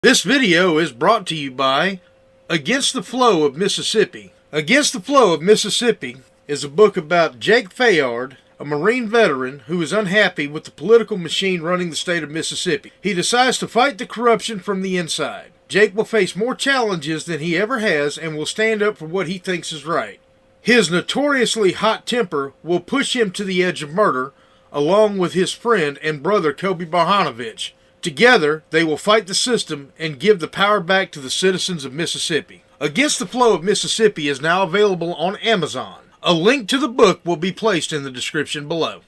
This video is brought to you by Against the Flow of Mississippi. Against the Flow of Mississippi is a book about Jake Fayard, a Marine veteran who is unhappy with the political machine running the state of Mississippi. He decides to fight the corruption from the inside. Jake will face more challenges than he ever has and will stand up for what he thinks is right. His notoriously hot temper will push him to the edge of murder, along with his friend and brother Kobe Barhanovich. Together, they will fight the system and give the power back to the citizens of Mississippi. Against the Flow of Mississippi is now available on Amazon. A link to the book will be placed in the description below.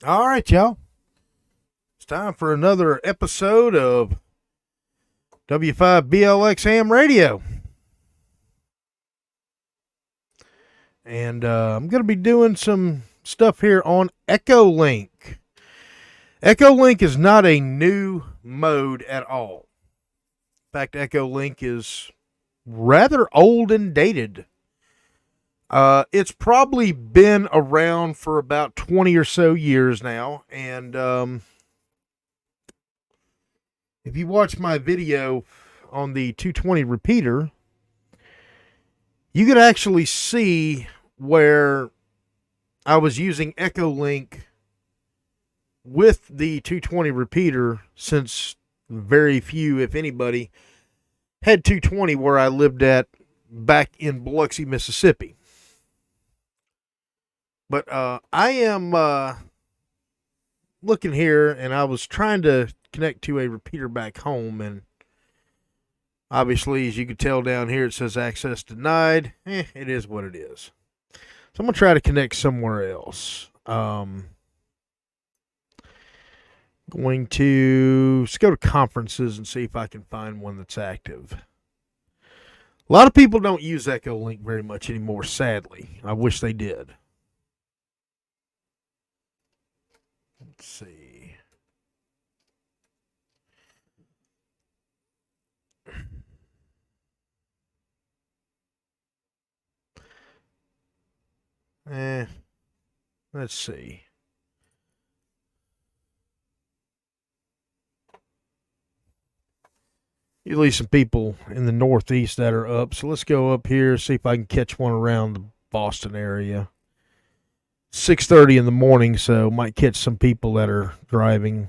All right, y'all. It's time for another episode of W5BLX Ham Radio. And I'm going to be doing some stuff here on Echolink. Echolink is not a new mode at all. In fact, Echolink is rather old and dated. It's probably been around for about 20 or so years now. And if you watch my video on the 220 repeater, you could actually see where I was using Echolink with the 220 repeater, since very few, if anybody, had 220 where I lived at back in Biloxi, Mississippi. But I am looking here, and I was trying to connect to a repeater back home, and obviously, as you can tell down here, it says access denied. It is what it is. So I'm going to try to connect somewhere else. Going to let's go to conferences and see if I can find one that's active. A lot of people don't use Echolink very much anymore, sadly. I wish they did. Let's see. Let's see. Usually some people in the Northeast that are up. So let's go up here, see if I can catch one around the Boston area. 6:30 in the morning, so might catch some people that are driving.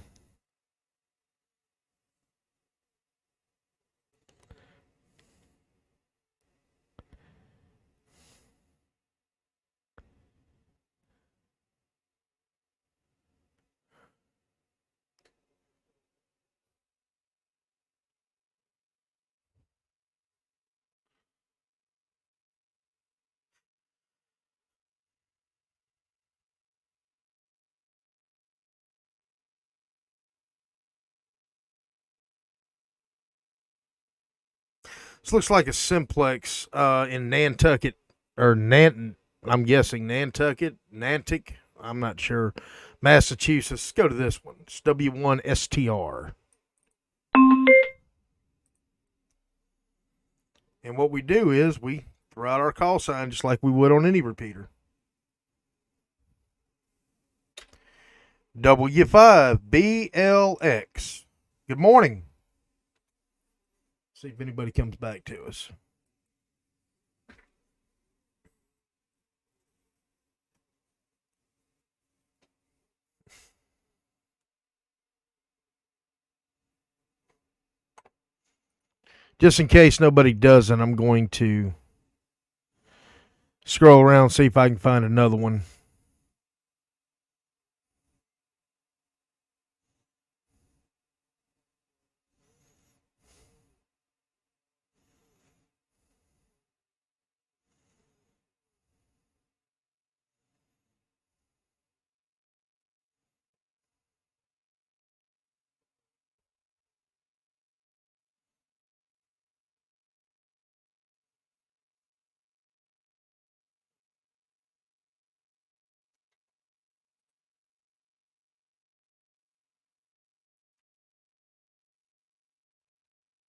This looks like a simplex in Nantucket, or I'm guessing Nantucket, I'm not sure, Massachusetts. Let's go to this one. It's W1STR. And what we do is we throw out our call sign just like we would on any repeater. W5BLX. Good morning. See if anybody comes back to us. Just in case nobody doesn't, I'm going to scroll around, see if I can find another one.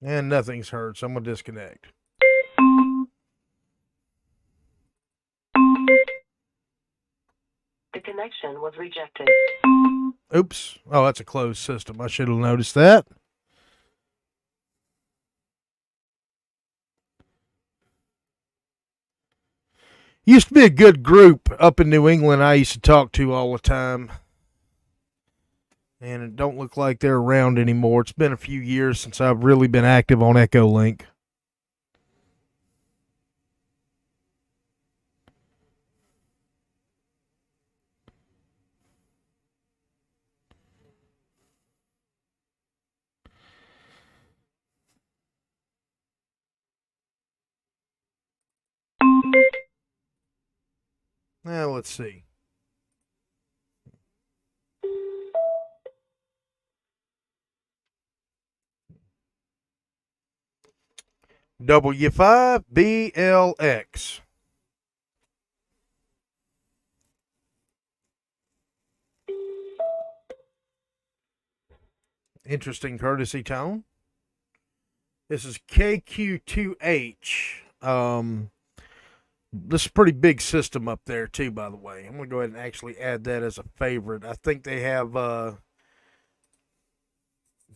And nothing's heard, so I'm going to disconnect. The connection was rejected. Oops. Oh, that's a closed system. I should have noticed that. Used to be a good group up in New England I used to talk to all the time. And it don't look like they're around anymore. It's been a few years since I've really been active on Echolink. Now, let's see. W5BLX. Interesting courtesy tone. This is KQ2H. This is a pretty big system up there, too, by the way. I'm going to go ahead and actually add that as a favorite. I think they have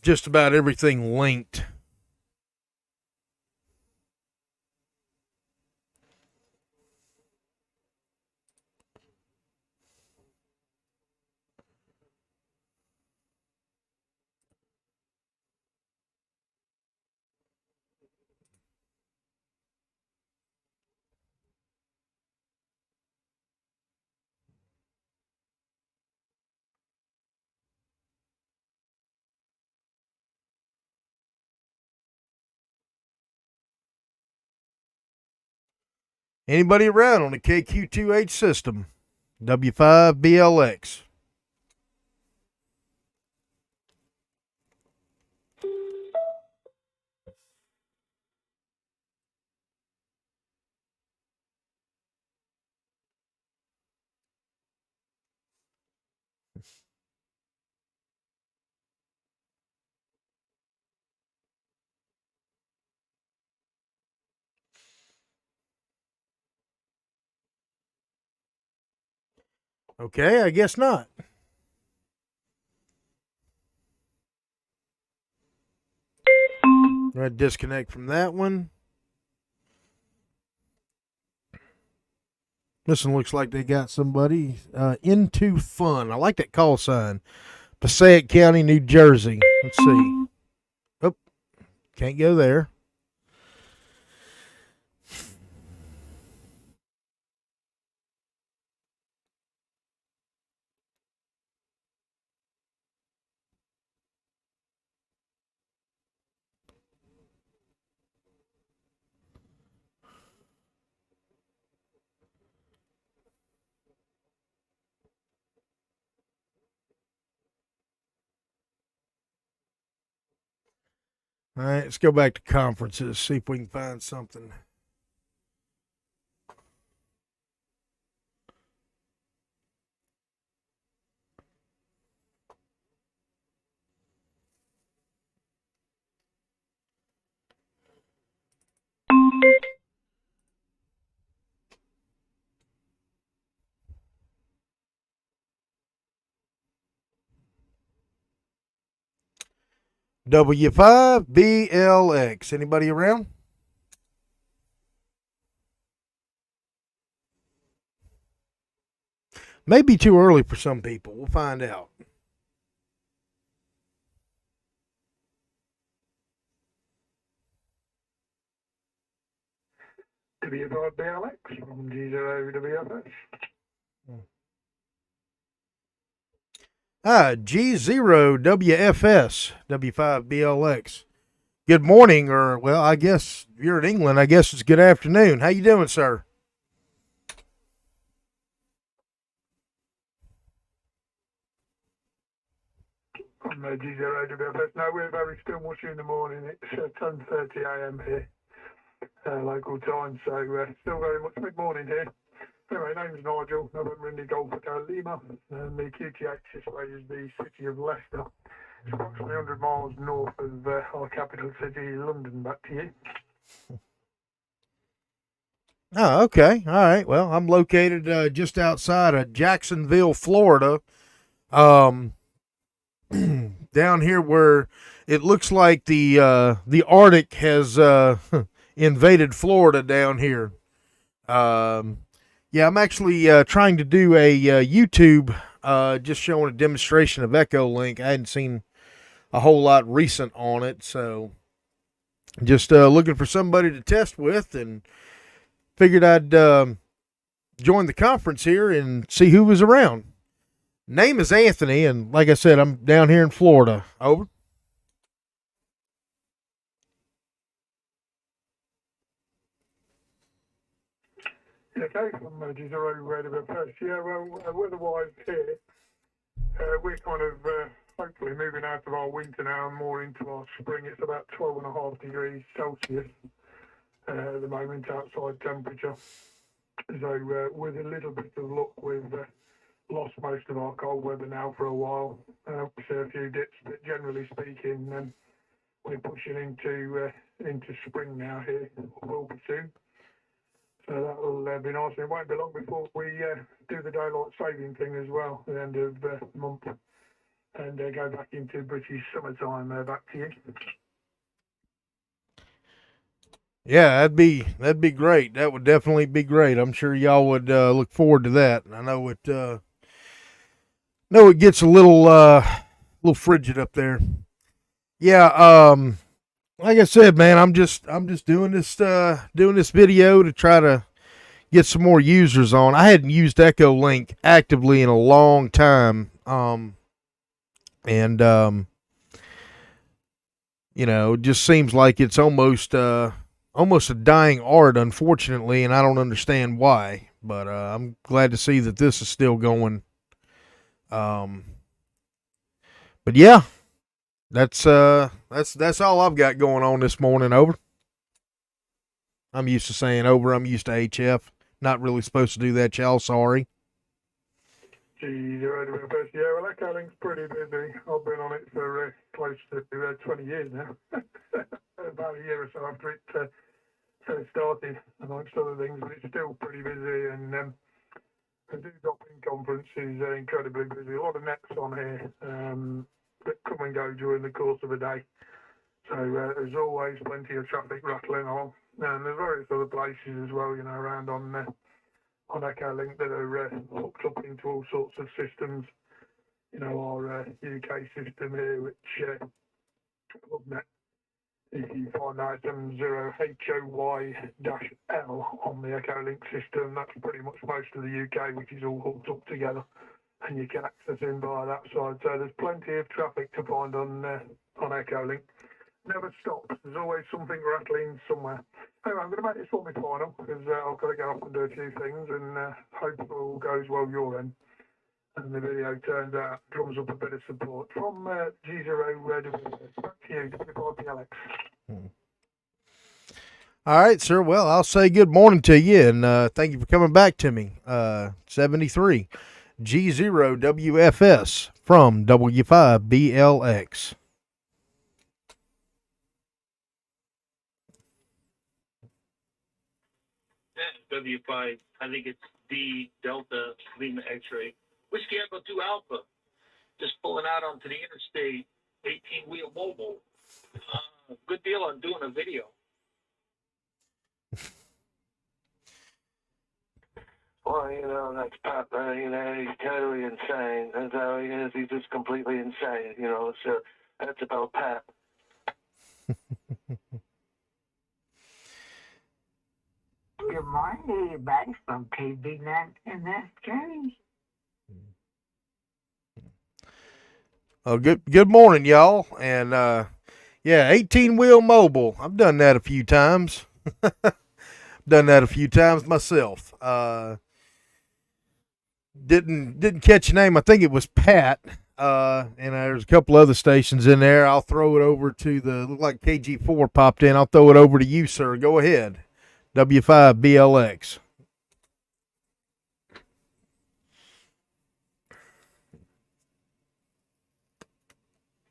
just about everything linked. Anybody around on the KQ2H system? W5BLX. Okay, I guess not. I'm going to disconnect from that one. This one looks like they got somebody into fun. I like that call sign. Passaic County, New Jersey. Let's see. Oh, can't go there. All right, let's go back to conferences, see if we can find something. W5BLX. Anybody around? Maybe too early for some people. We'll find out. W5BLX from G0WFS. G0WFS, W5BLX. Good morning, or, well, I guess if you're in England, I guess it's good afternoon. How you doing, sir? From G0WFS. No, we're very still much in the morning. It's 10:30 a.m. here, local time, so still very much mid-morning here. Anyway, name's Nigel, November Indy Golf Hotel Lima, and the QTH is the city of Leicester. It's approximately 100 miles north of our capital city, London. Back to you. Oh, okay. All right. Well, I'm located just outside of Jacksonville, Florida. Um, down here where it looks like the Arctic has invaded Florida down here. Um, yeah, I'm actually trying to do a YouTube just showing a demonstration of Echolink. I hadn't seen a whole lot recent on it, so just looking for somebody to test with, and figured I'd join the conference here and see who was around. Name is Anthony, and like I said, I'm down here in Florida. Over. Okay, from G0WFS. Yeah, well, weather-wise here, we're kind of hopefully moving out of our winter now and more into our spring. It's about 12.5 degrees Celsius at the moment outside temperature. So with a little bit of luck, we've lost most of our cold weather now for a while. We see a few dips, but generally speaking, we're pushing into spring now here. Will be soon. So that'll be nice. It won't be long before we do the daylight saving thing as well at the end of the month, and go back into British summertime. Back to you. Yeah, that'd be great. That would definitely be great. I'm sure y'all would look forward to that. I know it gets a little frigid up there. Yeah. Like I said, man, I'm just doing this video to try to get some more users on. I hadn't used Echolink actively in a long time. And it just seems like it's almost a dying art, unfortunately, and I don't understand why. But I'm glad to see that this is still going. But yeah, that's all I've got going on this morning. Over. I'm used to saying over. I'm used to HF. Not really supposed to do that, y'all. Sorry. G0WFS. Yeah, well, that Ecolink's pretty busy. I've been on it for close to 20 years now. About a year or so after it started, amongst other things, but it's still pretty busy. And the do drop-in conference is incredibly busy. A lot of nets on here that come and go during the course of a day. So there's always plenty of traffic rattling on. And there's various other places as well, around on Echolink that are hooked up into all sorts of systems. Our UK system here, which PubNet, if you find item 0HOY-L on the Echolink system, that's pretty much most of the UK, which is all hooked up together, and you can access in via that side. So there's plenty of traffic to find on Echolink. Never stops. There's always something rattling somewhere. Anyway, I'm going to make this one my final because I've got to go off and do a few things, and hope it all goes well your end. And the video turns out, drums up a bit of support from G0. Back to you, W5PLX. All right, sir. Well, I'll say good morning to you, and thank you for coming back to me. 73 G0WFS from W5BLX. W5, I think it's D Delta Lima X-ray. Whiskey Echo 2 Alpha, just pulling out onto the interstate, 18-wheel mobile. Good deal on doing a video. Well, that's Pop. He's totally insane. That's how he is. He's just completely insane. So that's about Pap. Good morning, everybody from KB9 and that's James. Good morning, y'all. And yeah, 18-wheel mobile. I've done that a few times. Done that a few times myself. Didn't catch your name. I think it was Pat. And there's a couple other stations in there. I'll throw it over to the look like KG4 popped in. I'll throw it over to you, sir. Go ahead. W5BLX.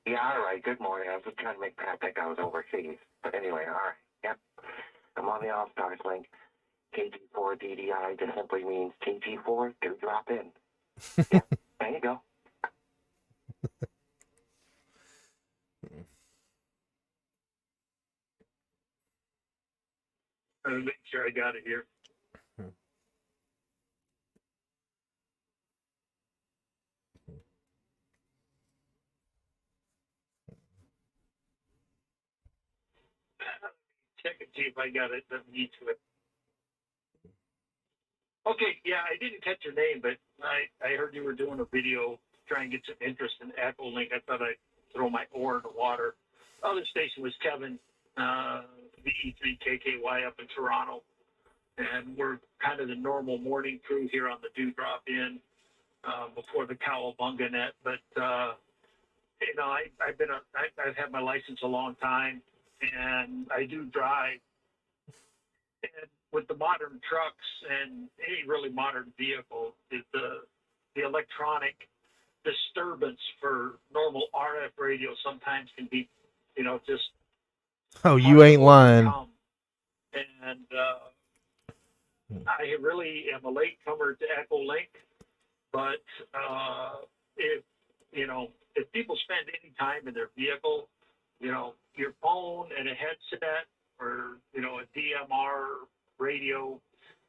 Yeah, all right. Good morning. I was just trying to make Pat think I was overseas. But anyway, all right. Yep. I'm on the All Stars link. KG4 DDI just simply means KG4 do drop in. Yep. There you go. Let me make sure I got it here. Check and see if I got it. Doesn't need to it. Okay, yeah, I didn't catch your name, but I heard you were doing a video trying to get some interest in Echolink. I thought I'd throw my oar in the water. The other station was Kevin, VE3KKY up in Toronto. And we're kind of the normal morning crew here on the Dewdrop Inn before the Cowabunga net. But, you know, I've had my license a long time, and I do drive. And with the modern trucks and any really modern vehicle, the electronic disturbance for normal RF radio sometimes can be, you know, just Oh, you ain't lying. overcome. And I really am a latecomer to Echolink, but if you know, if people spend any time in their vehicle, you know, your phone and a headset, or you know, a DMR radio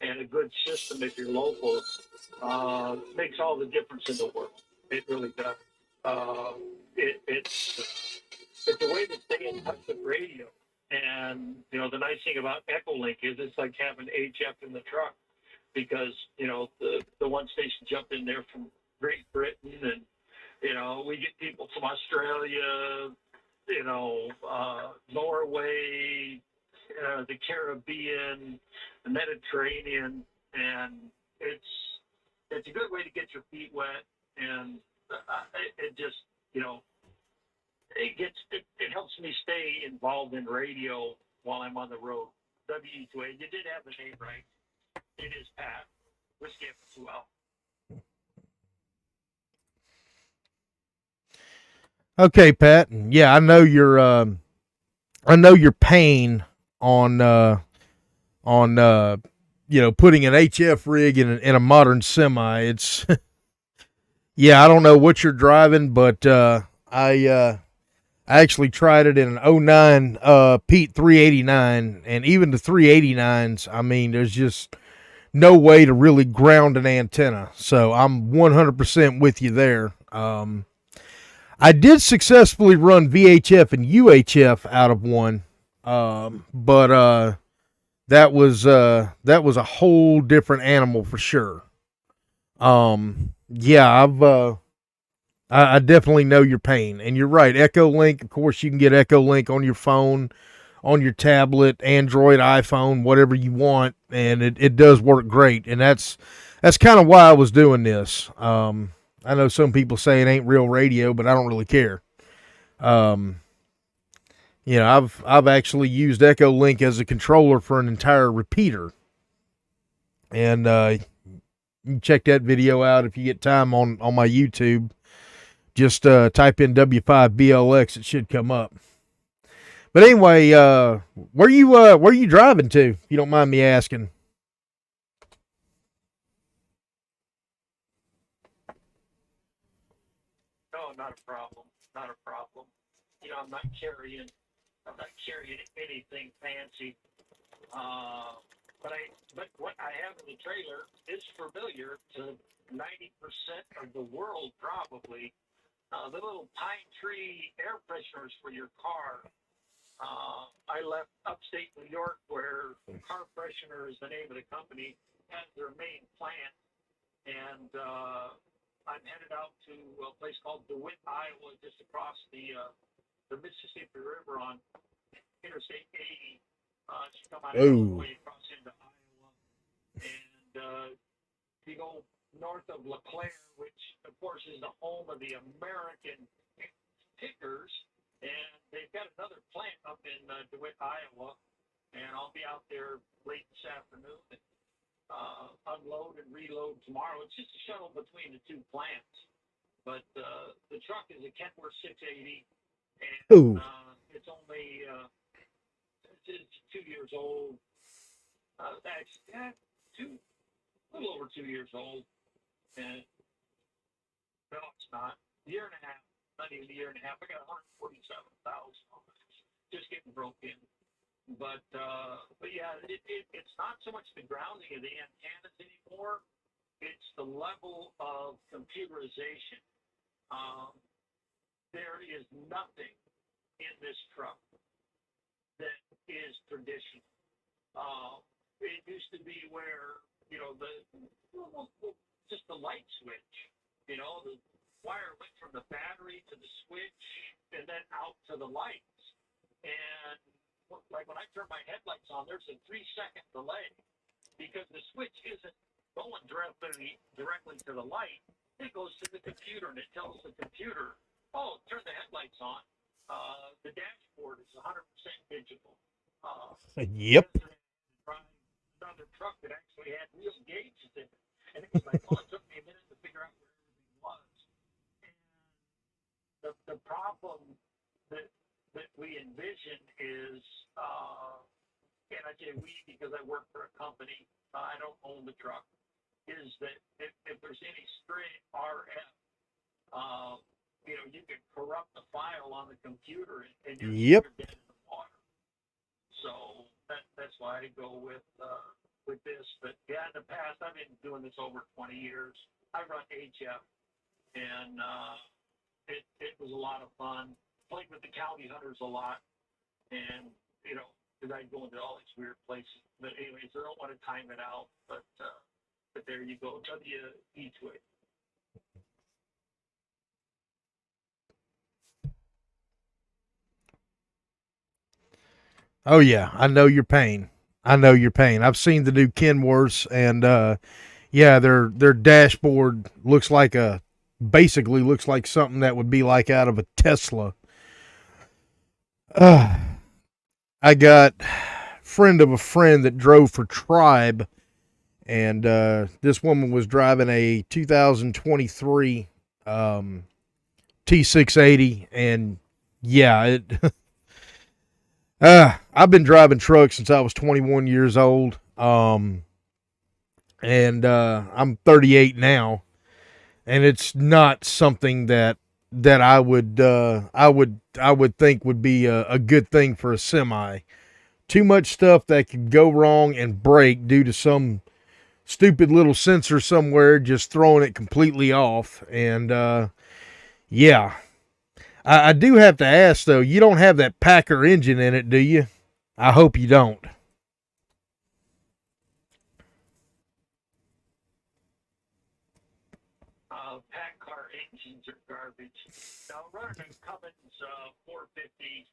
and a good system if you're local, makes all the difference in the world. It really does. It's a way to stay in touch with radio. And you know, the nice thing about Echolink is it's like having HF in the truck, because you know the one station jumped in there from Great Britain, and you know we get people from Australia, you know, Norway, the Caribbean, the Mediterranean, and it's a good way to get your feet wet, and it just, you know, it helps me stay involved in radio while I'm on the road. WE2A, you did have the name right. It is Pat. Whiskey after 2 hours. Okay, Pat. Yeah, I know your pain on you know, putting an HF rig in a modern semi. It's yeah, I don't know what you're driving, but I actually tried it in an '09 Pete 389, and even the 389s, I mean, there's just no way to really ground an antenna. So I'm 100% with you there. I did successfully run VHF and UHF out of one, but that was a whole different animal for sure. Yeah, I definitely know your pain, and you're right. Echolink, of course, you can get Echolink on your phone, on your tablet, Android, iPhone, whatever you want, and it does work great. And that's kind of why I was doing this. I know some people say it ain't real radio, but I don't really care. You know, I've actually used Echolink as a controller for an entire repeater, and you can check that video out if you get time on my YouTube. Just type in W5BLX, it should come up. But anyway, where you driving to? If you don't mind me asking. No, not a problem. Not a problem. You know, I'm not carrying anything fancy. But what I have in the trailer is familiar to 90% of the world, probably. The little pine tree air fresheners for your car. I left upstate New York, where Car Freshener is the name of the company, has their main plant, and I'm headed out to a place called DeWitt, Iowa, just across the Mississippi River on Interstate 80. You come out of Oh. Illinois, cross into Iowa, and you go north of LeClaire, which of course is the home of the American pickers, and they've got another plant up in DeWitt, Iowa, and I'll be out there late this afternoon and unload and reload tomorrow. It's just a shuttle between the two plants, but the truck is a Kenworth 680, and it's only it's 2 years old. Actually, a little over 2 years old, and no, it's not. Year and a half, not even a year and a half. I got 147,000 on it. Just getting broke in. But yeah, it's not so much the grounding of the antennas anymore. It's the level of computerization. There is nothing in this truck that is traditional. It used to be where, just the light switch, the wire went from the battery to the switch and then out to the lights. And like when I turn my headlights on, there's a 3-second delay because the switch isn't going directly to the light. It goes to the computer and it tells the computer, oh, turn the headlights on. The dashboard is 100% digital. Yep. Another truck that actually had real gauges in it. And it was like, oh, it took me a minute to figure out where everything was. And the problem that we envision is, and I say we because I work for a company, I don't own the truck, is that if there's any stray RF, you can corrupt the file on the computer and you're dead in the water. So that's why I go with this. But yeah, in the past, I've been doing this over 20 years. I run HF, and it was a lot of fun. Played with the county hunters a lot, and because I'd go into all these weird places. But anyways, I don't want to time it out. But there you go, WE2A. Oh yeah, I know your pain. I've seen the new Kenworths, and yeah, their dashboard basically looks like something that would be like out of a Tesla. I got friend of a friend that drove for Tribe, and this woman was driving a 2023 T680, and yeah, it. I've been driving trucks since I was 21 years old, and I'm 38 now, and it's not something that I would think would be a good thing for a semi. Too much stuff that could go wrong and break due to some stupid little sensor somewhere just throwing it completely off. And yeah, I do have to ask though, you don't have that Packer engine in it, do you? I hope you don't. Pack car engines are garbage. Now, running a Cummins 450,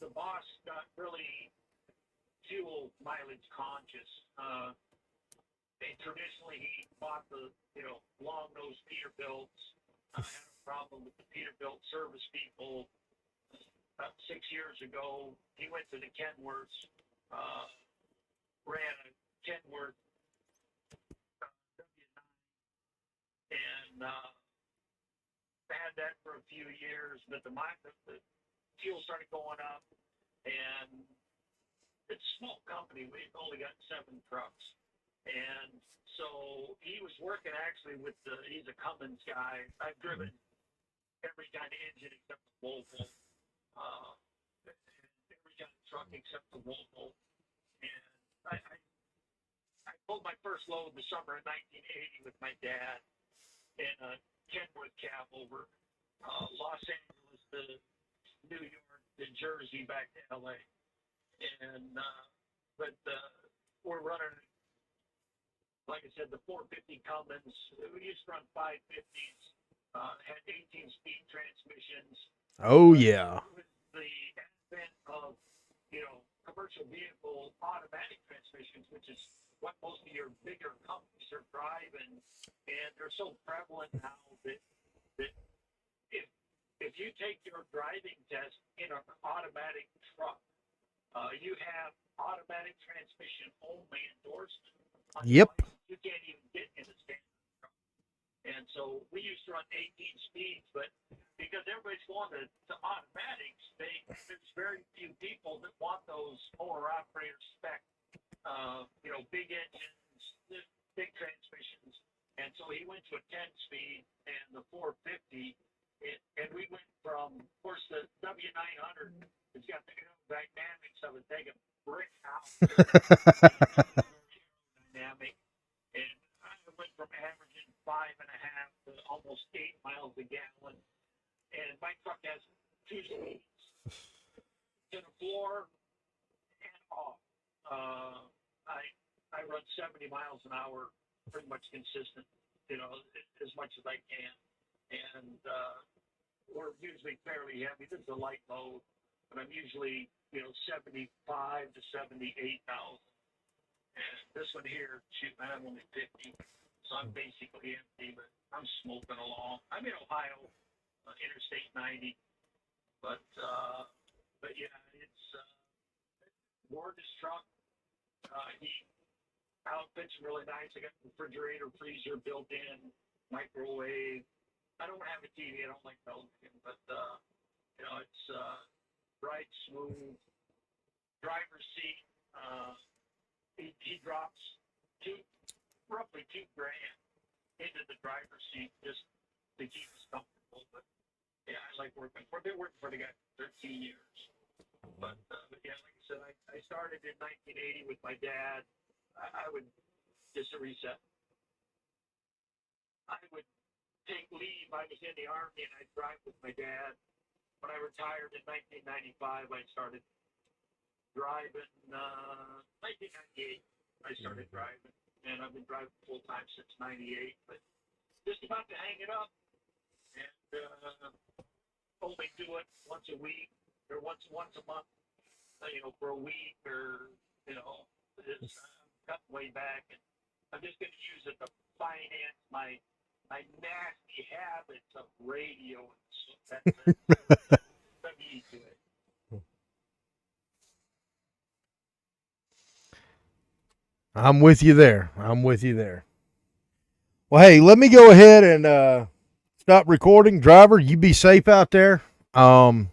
the boss got really fuel mileage conscious. Traditionally, he bought the long nosed Peterbilts. Had a problem with the Peterbilt service people. About 6 years ago, he went to the Kenworths, ran a Kenworth W9, and had that for a few years, but the fuel started going up, and it's a small company. We've only got 7 trucks. And so he was working actually with he's a Cummins guy. I've driven every kind of engine except the Volvo, every kind of truck except the Volvo. And I pulled my first load the summer of 1980 with my dad in a Kenworth cab over Los Angeles to New York to Jersey back to LA. And, but we're running, like I said, the 450 Cummins. We used to run 550s, had 18-speed transmissions. Oh, yeah. With the advent of, commercial vehicle automatic transmissions, which is what most of your bigger companies are driving, and they're so prevalent now that if you take your driving test in an automatic truck, you have automatic transmission only endorsement. Yep. You can't even get in a standard truck. And so we used to run 18 speeds, but because everybody's going to automatics, there's very few people that want those owner operator spec, big engines, big transmissions. And so he went to a 10 speed and the 450. And we went from, of course, the W900, it's got the aerodynamics of a thing of brick house. Dynamic. And I went from averaging 5.5 to almost 8 miles a gallon. And my truck has 2 speeds, to the floor and off. I run 70 miles an hour, pretty much consistent, as much as I can. And we're usually fairly heavy. This is a light load, but I'm usually 75 to 78,000. And this one here, shoot, man, I'm only 50, so I'm basically empty, but I'm smoking along. I'm in Ohio, Interstate 90, but yeah, it's Ward's truck. He outfits really nice. I got refrigerator, freezer built in, microwave. I don't have a TV. I don't like television, but it's bright, smooth. Driver's seat. He drops roughly $2,000 into the driver's seat just to keep us comfortable. But yeah, I like working. I've been working for the guy for 13 years. But yeah, like I said, I started in 1980 with my dad. I would just a reset. I would take leave. I was in the Army and I'd drive with my dad. When I retired in 1995, I started driving. 1998, I started driving, and I've been driving full time since '98. But just about to hang it up, and only do it once a week or once a month. For a week or it's cutting way back, and I'm just going to use it to finance my nasty habits of radio. Let me do it. I'm with you there. Well, hey, let me go ahead and stop recording. Driver, you be safe out there. And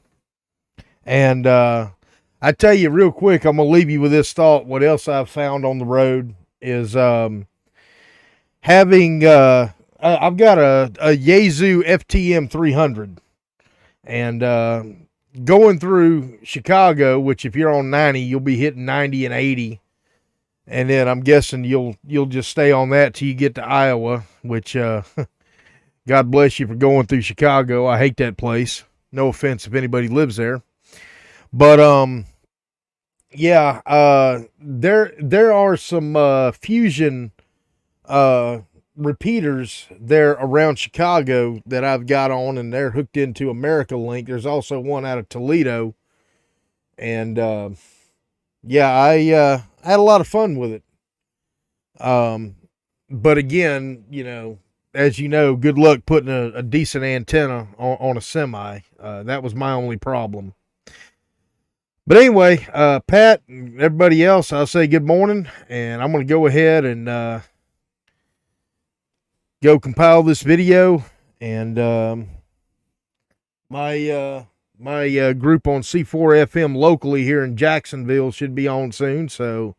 I tell you real quick, I'm going to leave you with this thought. What else I've found on the road is having I've got a Yaesu FTM 300. And going through Chicago, which if you're on 90, you'll be hitting 90 and 80. And then I'm guessing you'll just stay on that till you get to Iowa, which God bless you for going through Chicago. I hate that place. No offense if anybody lives there. But yeah, there are some Fusion repeaters there around Chicago that I've got on, and they're hooked into Echolink. There's also one out of Toledo, and yeah, I had a lot of fun with it. But again, as you know, good luck putting a decent antenna on a semi. That was my only problem. But anyway, Pat and everybody else, I'll say good morning, and I'm going to go ahead and go compile this video, and my group on C4 FM locally here in Jacksonville should be on soon, so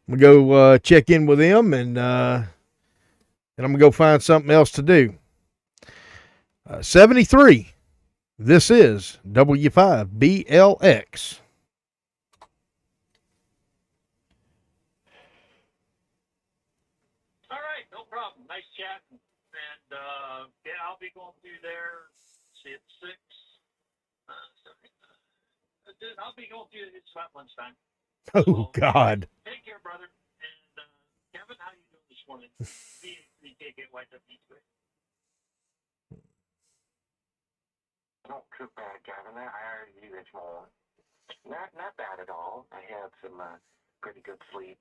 I'm going to go check in with them, and I'm going to go find something else to do. 73, this is W5BLX. All right, no problem. Nice chatting. And yeah, I'll be going through there. See at 6. I'll be home to you. It's about lunchtime. Oh, God. Take care, brother. And Kevin, how you doing this morning? B3KKYW3. Not too bad, Governor. I heard you this morning. Not bad at all. I had some pretty good sleep.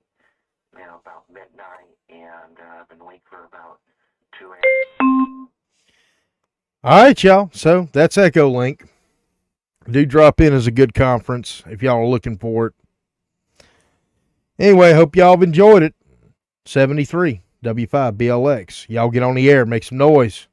Now about midnight, and I've been awake for about 2 hours. All right, y'all. So that's Echolink. Do drop in as a good conference if y'all are looking for it. Anyway, hope y'all have enjoyed it. 73 W5 BLX. Y'all get on the air, make some noise.